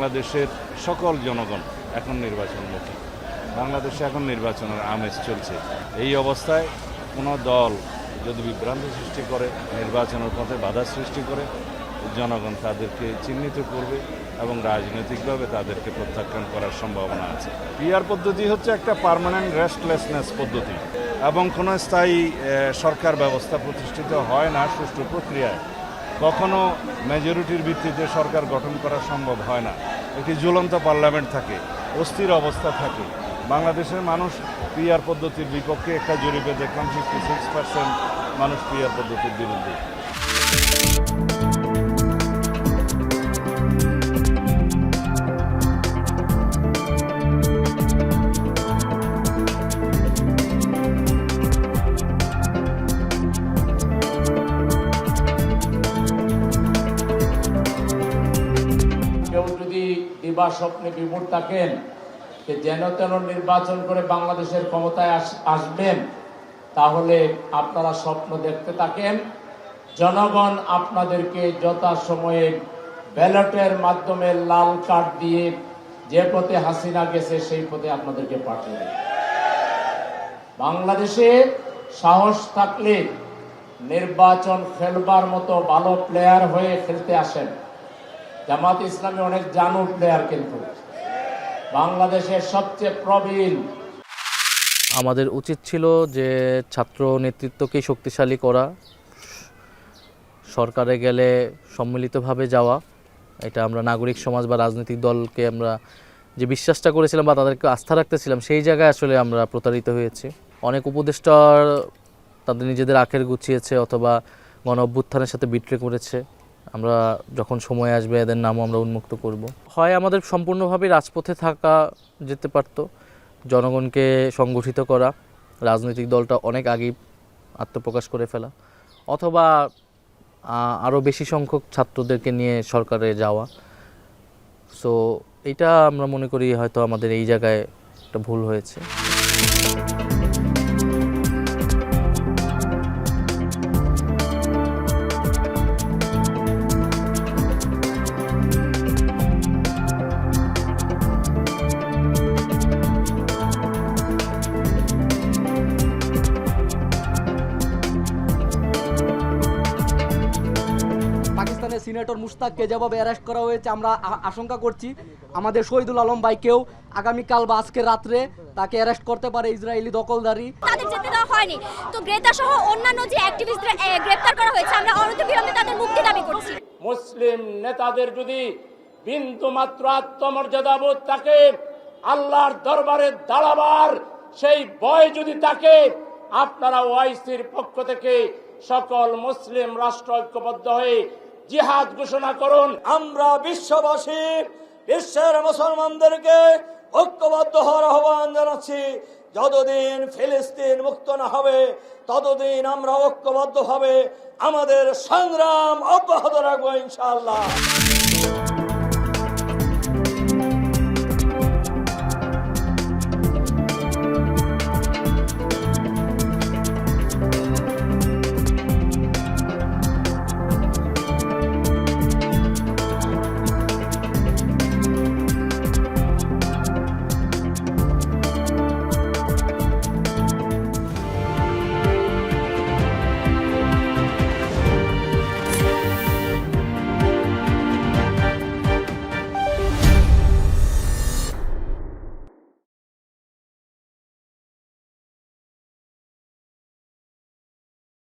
বাংলাদেশের সকল জনগণ এখন নির্বাচনমুখী। বাংলাদেশে এখন নির্বাচনের আমেজ চলছে। এই অবস্থায় কোনো দল যদি বিভ্রান্তি সৃষ্টি করে, নির্বাচনের পথে বাধা সৃষ্টি করে, জনগণ তাদেরকে চিহ্নিত করবে এবং রাজনৈতিকভাবে তাদেরকে প্রত্যাখ্যান করার সম্ভাবনা আছে। পিআর পদ্ধতি হচ্ছে একটা পার্মানেন্ট রেস্টলেসনেস পদ্ধতি এবং কোনো স্থায়ী সরকার ব্যবস্থা প্রতিষ্ঠিত হয় না সুষ্ঠু প্রক্রিয়ায়। কখনো মেজরিটির ভিত্তিতে সরকার গঠন করা সম্ভব হয় না। একটি ঝুলন্ত পার্লামেন্ট থাকে, অস্থির অবস্থা থাকে। বাংলাদেশের মানুষ পিআর পদ্ধতির বিপক্ষে, একটা জরিপে দেখলাম 56% মানুষ পিআর পদ্ধতির বিরুদ্ধে। কেউ যদি দিবা স্বপ্নে বিমূঢ় থাকেন যে যেন তেন নির্বাচন করে বাংলাদেশের ক্ষমতায় আসবেন, তাহলে আপনারা স্বপ্ন দেখতে থাকেন। জনগণ আপনাদেরকে যথাসময়ে ব্যালটের মাধ্যমে লাল কার্ড দিয়ে যে পথে হাসিনা গেছে সেই পথে আপনাদেরকে পাঠিয়ে দেবে। বাংলাদেশে সাহস থাকলে নির্বাচন খেলবার মতো ভালো প্লেয়ার হয়ে খেলতে আসেন। জামাত ইসলামী অনেক জানু প্লেয়ার, কিন্তু বাংলাদেশের সবচেয়ে প্রবীণ। আমাদের উচিত ছিল যে ছাত্র নেতৃত্বকে শক্তিশালী করা, সরকারে গেলে সম্মিলিতভাবে যাওয়া। এটা আমরা নাগরিক সমাজ বা রাজনৈতিক দলকে আমরা যে বিশ্বাসটা করেছিলাম বা তাদেরকে আস্থা রাখতেছিলাম, সেই জায়গায় আসলে আমরা প্রতারিত হয়েছি। অনেক উপদেষ্টার তাদের নিজেদের আখের গুছিয়েছে অথবা গণ অভ্যুত্থানের সাথে বিট্রে করেছে। আমরা যখন সময় আসবে এদের নামও আমরা উন্মুক্ত করব। হয় আমাদের সম্পূর্ণভাবে রাজপথে থাকা যেতে পারত, জনগণকে সংগঠিত করা, রাজনৈতিক দলটা অনেক আগেই আত্মপ্রকাশ করে ফেলা, অথবা আরও বেশি সংখ্যক ছাত্রদেরকে নিয়ে সরকারে যাওয়া। সো এইটা আমরা মনে করি হয়তো আমাদের এই জায়গায় একটা ভুল হয়েছে। পাকিস্তানের সিনেটর মুশতাককে যেভাবে অ্যারেস্ট করা হয়েছে, আমরা আশঙ্কা করছি আমাদের শহীদুল আলম ভাইকেও আগামীকাল বা আজকে রাত্রে তাকে অ্যারেস্ট করতে পারে ইসরায়েলি দখলদারি। তাদের যেতে দেওয়া হয়নি, তো গ্রেটা সহ অন্যান্য যে অ্যাক্টিভিস্টদের গ্রেফতার করা হয়েছে, আমরা অনতিবিলম্বে তাদের মুক্তি দাবি করছি। মুসলিম নেতাদের যদি বিন্দু মাত্র আত্মমর্যাদা বোধ থাকে, আল্লাহর দরবারে দাঁড়াবার সেই ভয় যদি থাকে, আপনারা ওআইসির পক্ষ থেকে সকল মুসলিম রাষ্ট্র ঐক্যবদ্ধ হয়ে জিহাদ ঘোষণা করুন। আমরা বিশ্ববাসী, বিশ্বের মুসলমানদেরকে ঐক্যবদ্ধ হওয়ার আহ্বান জানাচ্ছি। যতদিন ফিলিস্তিন মুক্ত না হবে ততদিন আমরা ঐক্যবদ্ধভাবে আমাদের সংগ্রাম অব্যাহত রাখবো ইনশাআল্লাহ।